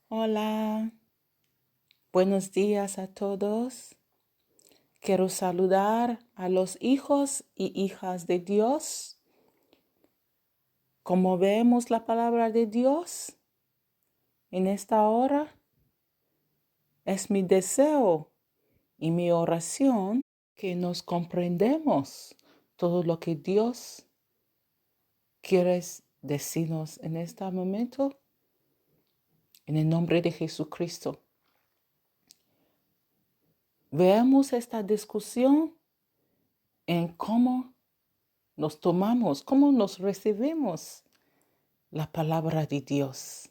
Hola, buenos días a todos. Quiero saludar a los hijos y hijas de Dios. Como vemos la palabra de Dios en esta hora, es mi deseo y mi oración que nos comprendemos todo lo que Dios quiere decirnos en este momento, en el nombre de Jesucristo. Veamos esta discusión en cómo nos tomamos, cómo nos recibimos la palabra de Dios.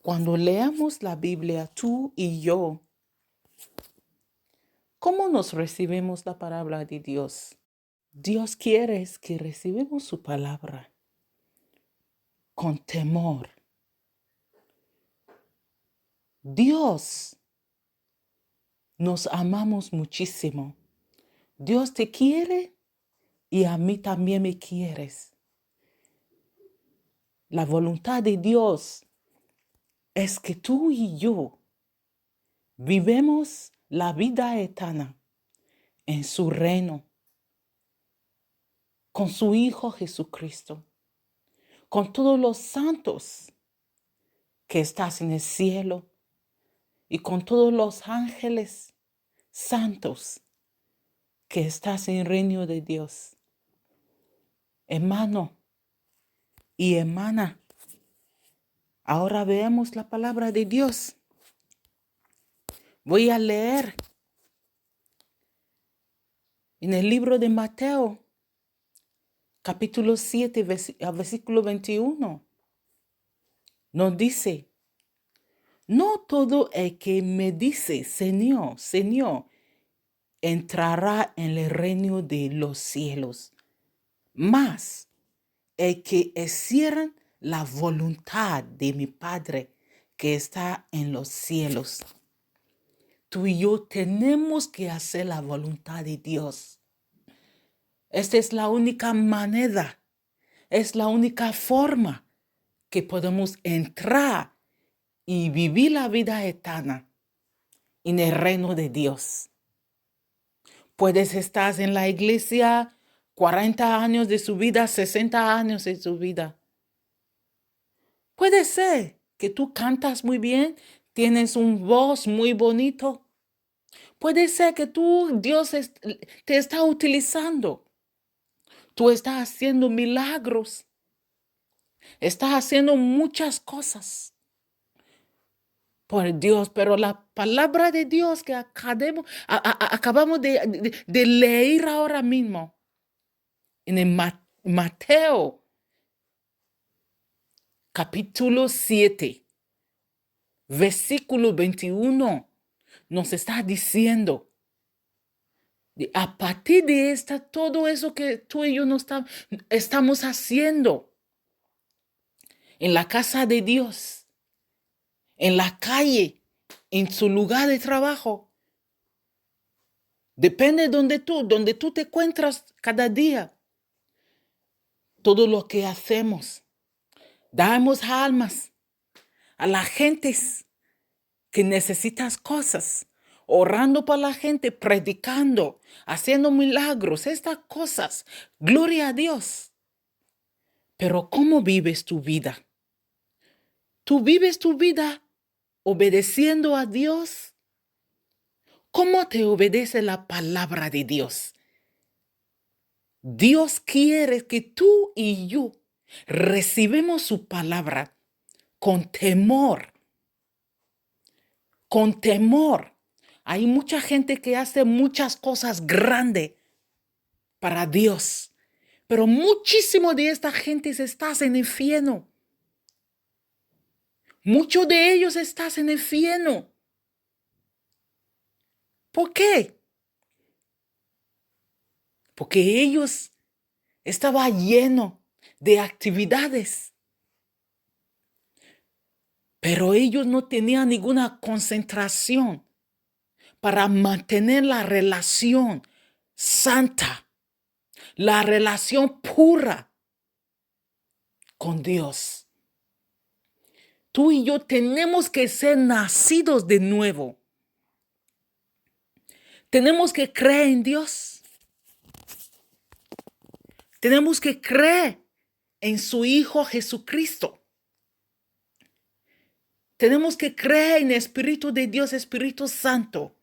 Cuando leamos la Biblia, tú y yo, ¿cómo nos recibimos la palabra de Dios? Dios quiere que recibamos su palabra con temor. Dios nos amamos muchísimo. Dios te quiere y a mí también me quieres. La voluntad de Dios es que tú y yo vivemos la vida eterna en su reino, con su Hijo Jesucristo, con todos los santos que estás en el cielo y con todos los ángeles santos que estás en el reino de Dios. Hermano y hermana, ahora veamos la palabra de Dios. Voy a leer en el libro de Mateo, capítulo 7, versículo 21. Nos dice: no todo el que me dice, Señor, Señor, entrará en el reino de los cielos, mas el que hiciera la voluntad de mi Padre que está en los cielos. Tú y yo tenemos que hacer la voluntad de Dios. Esta es la única manera, es la única forma que podemos entrar y vivir la vida eterna en el reino de Dios. Puedes estar en la iglesia 40 años de su vida, 60 años de su vida. Puede ser que tú cantas muy bien, tienes un voz muy bonito. Puede ser que Dios te está utilizando. Tú estás haciendo milagros. Estás haciendo muchas cosas por Dios, pero la palabra de Dios que acabamos de leer ahora mismo en el Mateo capítulo 7, versículo 21, nos está diciendo, a partir de todo eso que tú y yo no estamos haciendo en la casa de Dios, en la calle, en su lugar de trabajo, depende de donde tú te encuentras cada día. Todo lo que hacemos, damos almas a la gente que necesitas cosas, orando por la gente, predicando, haciendo milagros, estas cosas. Gloria a Dios. Pero ¿cómo vives tu vida? ¿Tú vives tu vida obedeciendo a Dios? ¿Cómo te obedece la palabra de Dios? Dios quiere que tú y yo recibamos su palabra con temor. Con temor. Hay mucha gente que hace muchas cosas grandes para Dios, pero muchísimo de esta gente estás en el infierno. Muchos de ellos estás en el infierno. ¿Por qué? Porque ellos estaban llenos de actividades, pero ellos no tenían ninguna concentración para mantener la relación santa, la relación pura con Dios. Tú y yo tenemos que ser nacidos de nuevo. Tenemos que creer en Dios. Tenemos que creer en su Hijo Jesucristo. Tenemos que creer en el Espíritu de Dios, Espíritu Santo.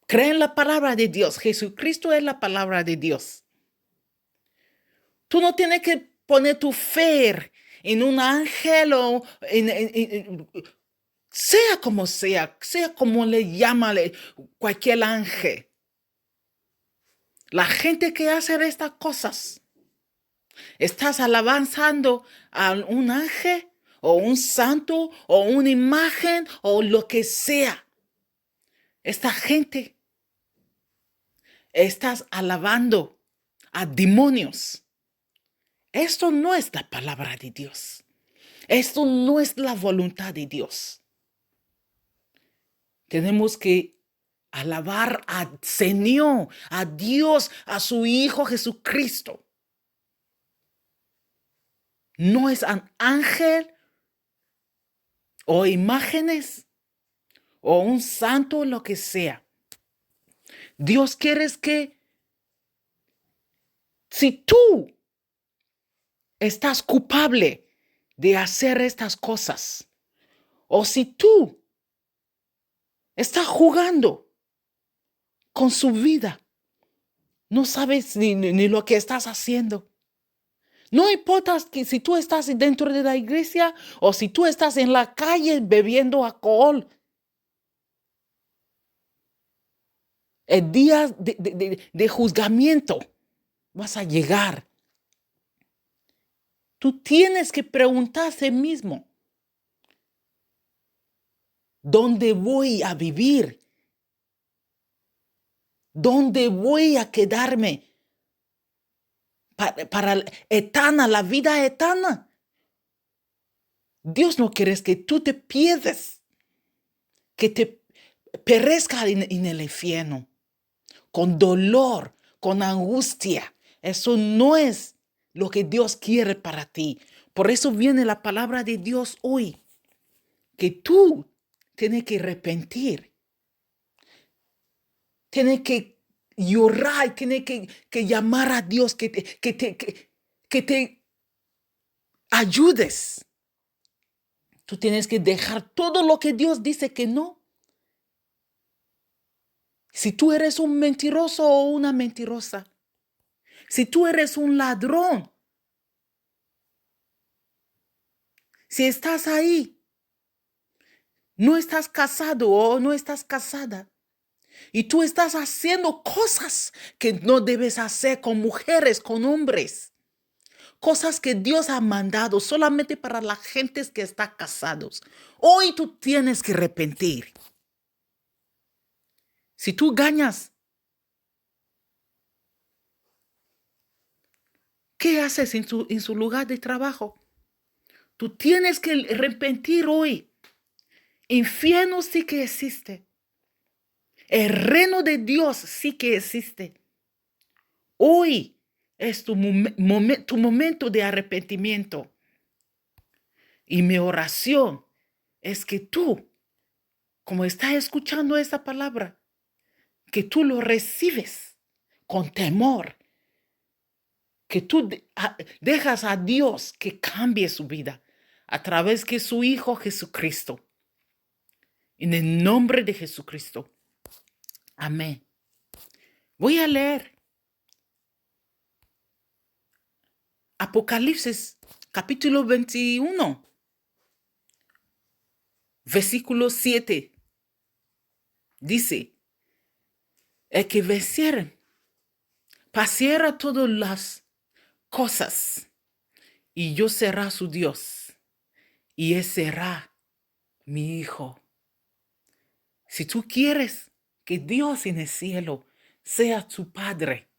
Cree en la palabra de Dios. Jesucristo es la palabra de Dios. Tú no tienes que poner tu fe en un ángel o sea como le llama cualquier ángel. La gente que hace estas cosas, estás alabando a un ángel o un santo o una imagen o lo que sea. Esta gente estás alabando a demonios. Esto no es la palabra de Dios. Esto no es la voluntad de Dios. Tenemos que alabar al Señor, a Dios, a su Hijo Jesucristo. No es un ángel o imágenes o un santo, lo que sea. Dios quiere que si tú estás culpable de hacer estas cosas, o si tú estás jugando con su vida, no sabes ni lo que estás haciendo. No importa que si tú estás dentro de la iglesia o si tú estás en la calle bebiendo alcohol. El día de juzgamiento vas a llegar. Tú tienes que preguntarse mismo, ¿dónde voy a vivir? ¿Dónde voy a quedarme para eterna, la vida eterna? Dios no quiere que tú te pierdas, que te perezca en el infierno, con dolor, con angustia. Eso no es lo que Dios quiere para ti. Por eso viene la palabra de Dios hoy, que tú tienes que arrepentir. Tienes que llorar, tienes que llamar a Dios, que te ayudes. Tú tienes que dejar todo lo que Dios dice que no. Si tú eres un mentiroso o una mentirosa, si tú eres un ladrón, si estás ahí, no estás casado o no estás casada, y tú estás haciendo cosas que no debes hacer con mujeres, con hombres, cosas que Dios ha mandado solamente para la gente que está casados. Hoy tú tienes que arrepentir. Si tú ganas, ¿qué haces en su lugar de trabajo? Tú tienes que arrepentir hoy. Infierno sí que existe. El reino de Dios sí que existe. Hoy es tu momento de arrepentimiento. Y mi oración es que tú, como estás escuchando esta palabra, que tú lo recibes con temor, que tú dejas a Dios que cambie su vida a través de su Hijo Jesucristo. En el nombre de Jesucristo. Amén. Voy a leer Apocalipsis capítulo 21, versículo 7. Dice, el que venciere paseará todas las cosas, y yo será su Dios, y él será mi hijo. Si tú quieres que Dios en el cielo sea tu Padre,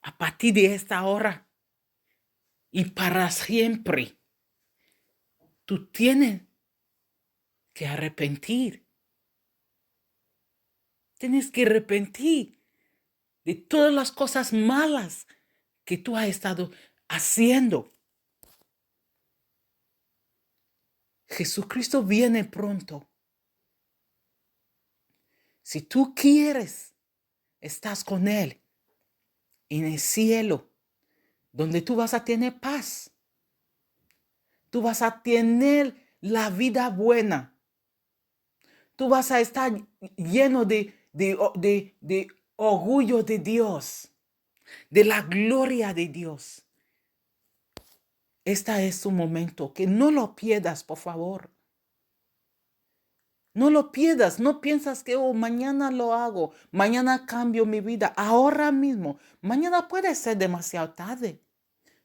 a partir de esta hora y para siempre, tú tienes que arrepentir. Tienes que arrepentir de todas las cosas malas que tú has estado haciendo. Jesucristo viene pronto. Si tú quieres, estás con Él en el cielo, donde tú vas a tener paz. Tú vas a tener la vida buena. Tú vas a estar lleno de orgullo de Dios, de la gloria de Dios. Este es tu momento, que no lo pierdas, por favor. No lo pierdas, no piensas que mañana lo hago, mañana cambio mi vida, ahora mismo. Mañana puede ser demasiado tarde.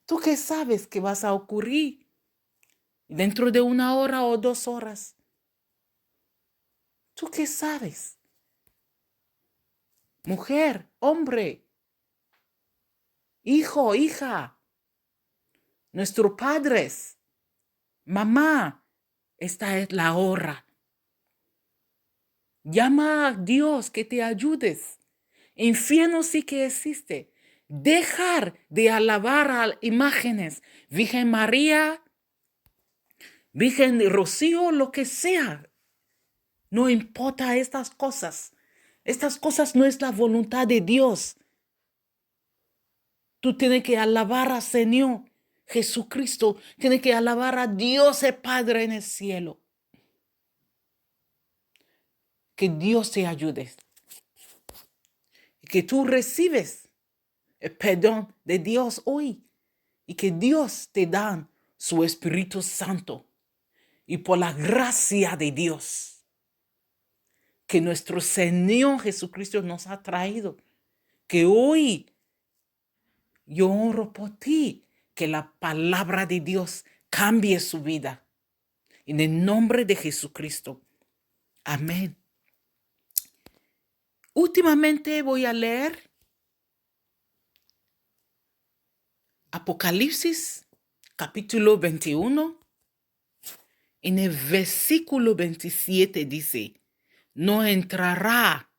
¿Tú qué sabes que vas a ocurrir dentro de 1 hora o 2 horas? ¿Tú qué sabes? Mujer, hombre, hijo, hija, nuestros padres, mamá, esta es la hora. Llama a Dios que te ayudes. Infierno sí que existe. Dejar de alabar a imágenes. Virgen María, Virgen Rocío, lo que sea. No importa estas cosas. Estas cosas no es la voluntad de Dios. Tú tienes que alabar al Señor Jesucristo. Tienes que alabar a Dios el Padre en el cielo. Que Dios te ayude. Que tú recibes el perdón de Dios hoy. Y que Dios te da su Espíritu Santo. Y por la gracia de Dios que nuestro Señor Jesucristo nos ha traído. Que hoy yo oro por ti. Que la palabra de Dios cambie su vida. En el nombre de Jesucristo. Amén. Últimamente voy a leer Apocalipsis, capítulo 21. En el versículo 27 dice, no entrará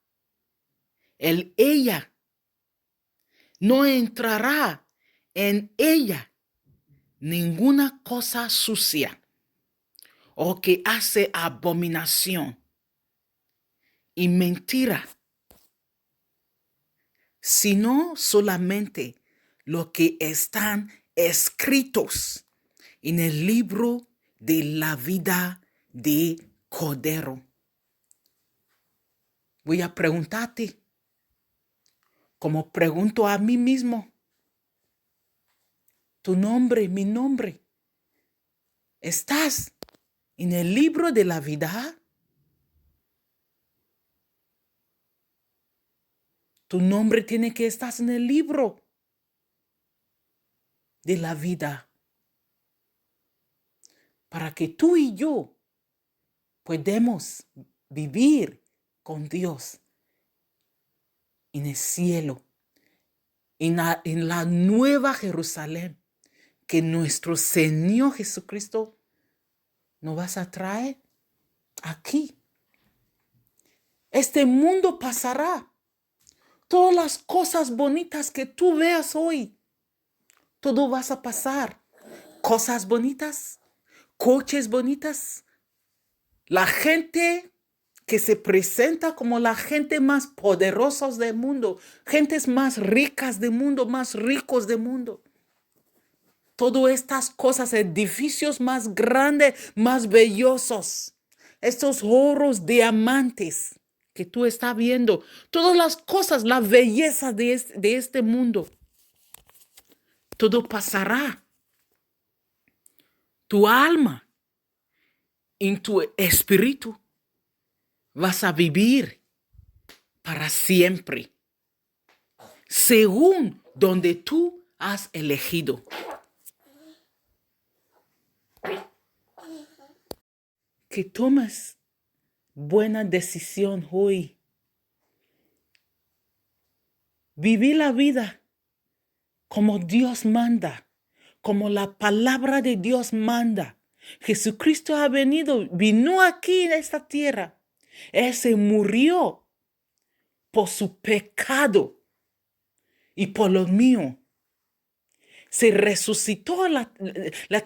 no entrará en ella ninguna cosa sucia o que hace abominación y mentira, sino solamente lo que están escritos en el libro de la vida de Cordero. Voy a preguntarte, como pregunto a mí mismo, tu nombre, mi nombre, ¿estás en el libro de la vida? Tu nombre tiene que estar en el libro de la vida para que tú y yo podamos vivir con Dios en el cielo, en la nueva Jerusalén que nuestro Señor Jesucristo nos va a traer aquí. Este mundo pasará. Todas las cosas bonitas que tú veas hoy, todo vas a pasar. Cosas bonitas, coches bonitas, la gente que se presenta como la gente más poderosa del mundo, gentes más ricas del mundo, más ricos del mundo. Todas estas cosas, edificios más grandes, más bellosos, estos oros, diamantes que tú estás viendo, todas las cosas, la belleza de este mundo, todo pasará. Tu alma, en tu espíritu, vas a vivir para siempre, según donde tú has elegido. Que tomes buena decisión hoy. Vivir la vida como Dios manda, como la palabra de Dios manda. Jesucristo vino aquí en esta tierra. Él se murió por su pecado y por lo mío. Se resucitó la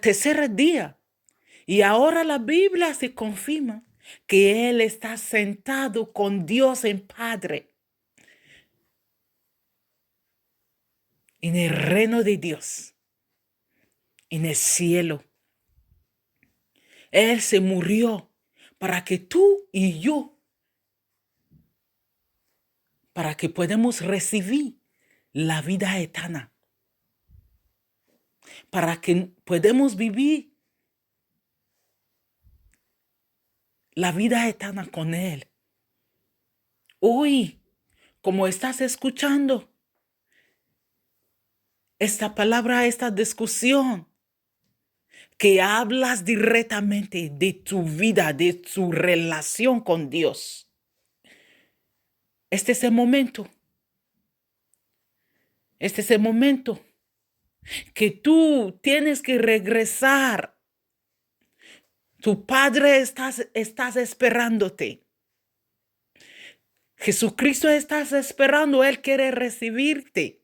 tercera día Y ahora la Biblia se confirma que Él está sentado con Dios en Padre, en el reino de Dios, en el cielo. Él se murió para que tú y yo, para que podamos recibir la vida eterna, para que podamos vivir la vida eterna con Él. Hoy, como estás escuchando esta palabra, esta discusión, que hablas directamente de tu vida, de tu relación con Dios. Este es el momento. Este es el momento que tú tienes que regresar. Tu Padre estás esperándote. Jesucristo estás esperando. Él quiere recibirte.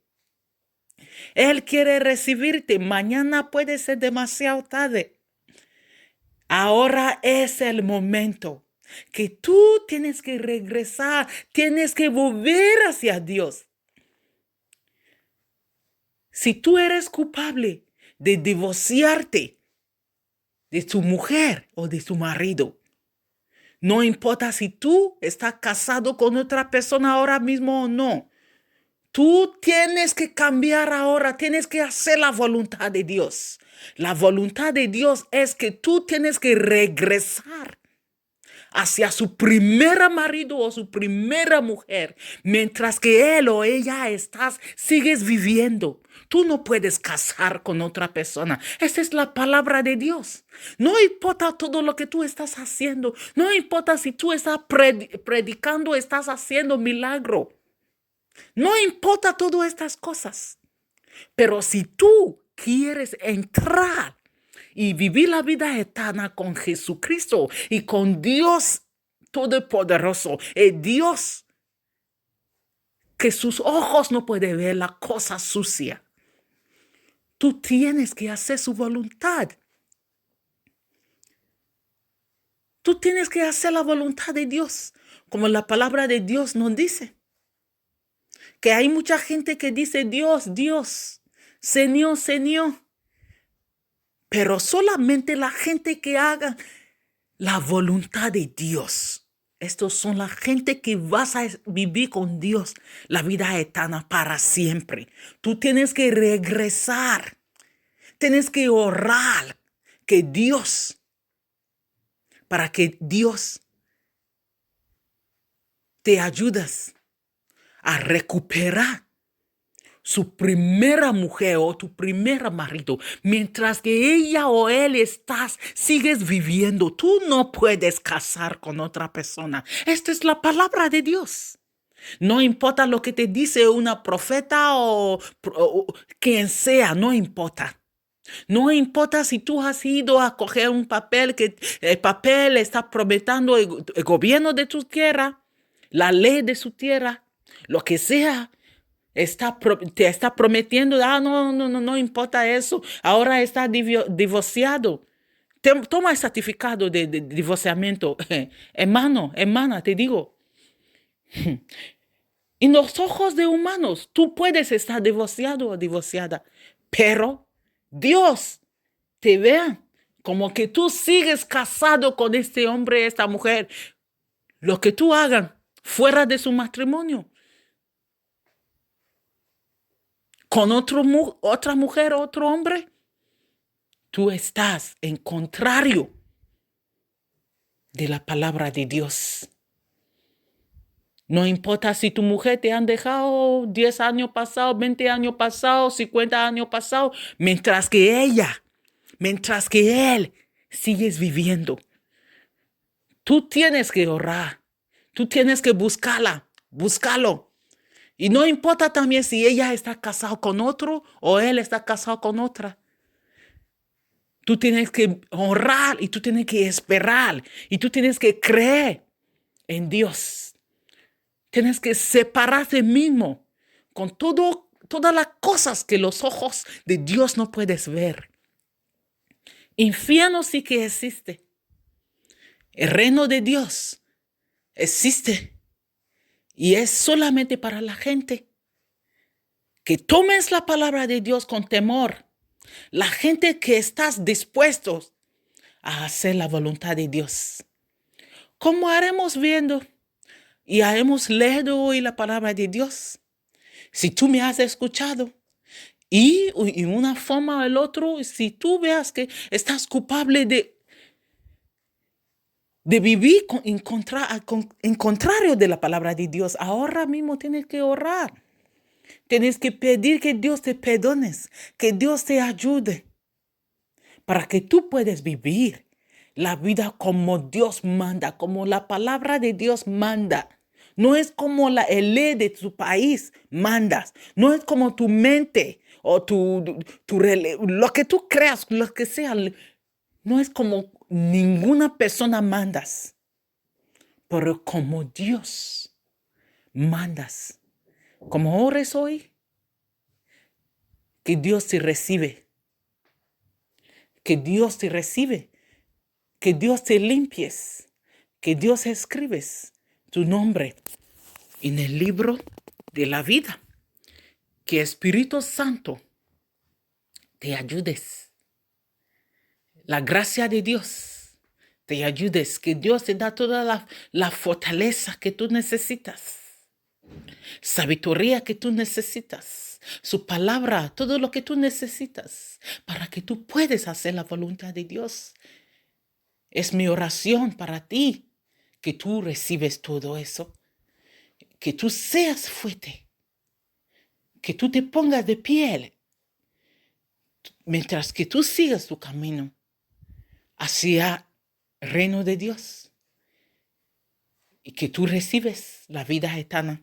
Él quiere recibirte. Mañana puede ser demasiado tarde. Ahora es el momento que tú tienes que regresar. Tienes que volver hacia Dios. Si tú eres culpable de divorciarte de tu mujer o de tu marido, no importa si tú estás casado con otra persona ahora mismo o no, tú tienes que cambiar ahora, tienes que hacer la voluntad de Dios. La voluntad de Dios es que tú tienes que regresar hacia su primer marido o su primera mujer, mientras que él o ella sigues viviendo. Tú no puedes casar con otra persona. Esa es la palabra de Dios. No importa todo lo que tú estás haciendo. No importa si tú estás predicando, estás haciendo milagro. No importa todas estas cosas. Pero si tú quieres entrar y vivir la vida eterna con Jesucristo y con Dios Todopoderoso, el Dios que sus ojos no pueden ver la cosa sucia, tú tienes que hacer su voluntad. Tú tienes que hacer la voluntad de Dios, como la palabra de Dios nos dice. Que hay mucha gente que dice Dios, Dios, Señor, Señor. Pero solamente la gente que haga la voluntad de Dios. Estos son la gente que vas a vivir con Dios la vida eterna para siempre. Tú tienes que regresar. Tienes que orar para que Dios te ayude a recuperar su primera mujer o tu primer marido, mientras que ella o él sigues viviendo. Tú no puedes casar con otra persona. Esta es la palabra de Dios. No importa lo que te dice una profeta o quien sea, no importa. No importa si tú has ido a coger un papel que el papel está prometiendo el gobierno de tu tierra, la ley de su tierra, lo que sea. Te está prometiendo, no importa eso, ahora está divorciado. Toma el certificado de divorciamiento. Hermano, hermana, te digo. En los ojos de humanos, tú puedes estar divorciado o divorciada, pero Dios te ve como que tú sigues casado con este hombre, esta mujer. Lo que tú hagas fuera de su matrimonio, con otra mujer o otro hombre, tú estás en contrario de la palabra de Dios. No importa si tu mujer te han dejado 10 años pasados, 20 años pasados, 50 años pasados, mientras que él sigues viviendo. Tú tienes que orar, tú tienes que buscarlo. Y no importa también si ella está casada con otro o él está casado con otra. Tú tienes que orar y tú tienes que esperar y tú tienes que creer en Dios. Tienes que separarte mismo con todas las cosas que los ojos de Dios no puedes ver. Infierno sí que existe. El reino de Dios existe y es solamente para la gente que tomes la palabra de Dios con temor. La gente que estás dispuestos a hacer la voluntad de Dios. ¿Cómo haremos viendo y hemos leído hoy la palabra de Dios? Si tú me has escuchado y en una forma o el otro, si tú veas que estás culpable de vivir en contrario de la palabra de Dios, ahora mismo tienes que orar. Tienes que pedir que Dios te perdone, que Dios te ayude, para que tú puedas vivir la vida como Dios manda, como la palabra de Dios manda. No es como la ley de tu país mandas. No es como tu mente o lo que tú creas, lo que sea. No es como ninguna persona mandas, pero como Dios mandas. Como ores hoy, que Dios te recibe, que Dios te recibe, que Dios te limpies, que Dios escribes tu nombre en el libro de la vida. Que Espíritu Santo te ayudes. La gracia de Dios te ayudes, que Dios te da toda la fortaleza que tú necesitas, sabiduría que tú necesitas, su palabra, todo lo que tú necesitas para que tú puedas hacer la voluntad de Dios. Es mi oración para ti, que tú recibes todo eso, que tú seas fuerte, que tú te pongas de pie mientras que tú sigas tu camino hacia el reino de Dios y que tú recibes la vida eterna.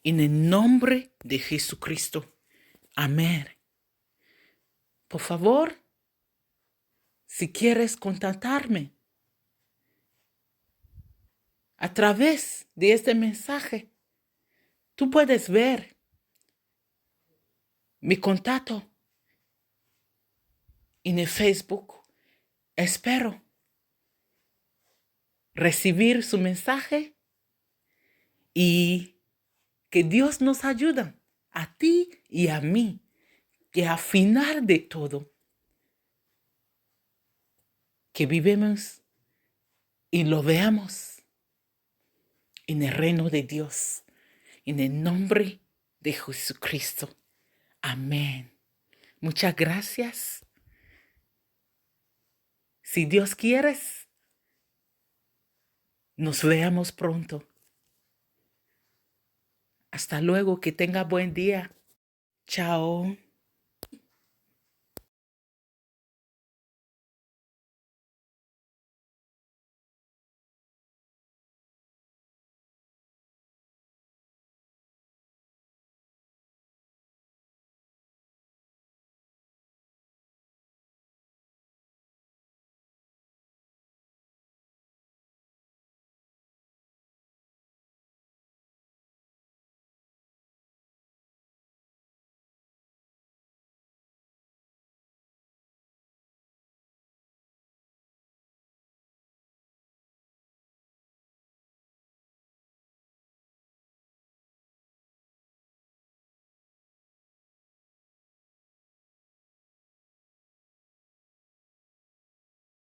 En el nombre de Jesucristo. Amén. Por favor, si quieres contactarme a través de este mensaje, tú puedes ver mi contacto en el Facebook. Espero recibir su mensaje y que Dios nos ayude a ti y a mí, que al final de todo, que vivemos y lo veamos en el reino de Dios, en el nombre de Jesucristo. Amén. Muchas gracias. Si Dios quiere, nos veamos pronto. Hasta luego, que tenga buen día. Chao.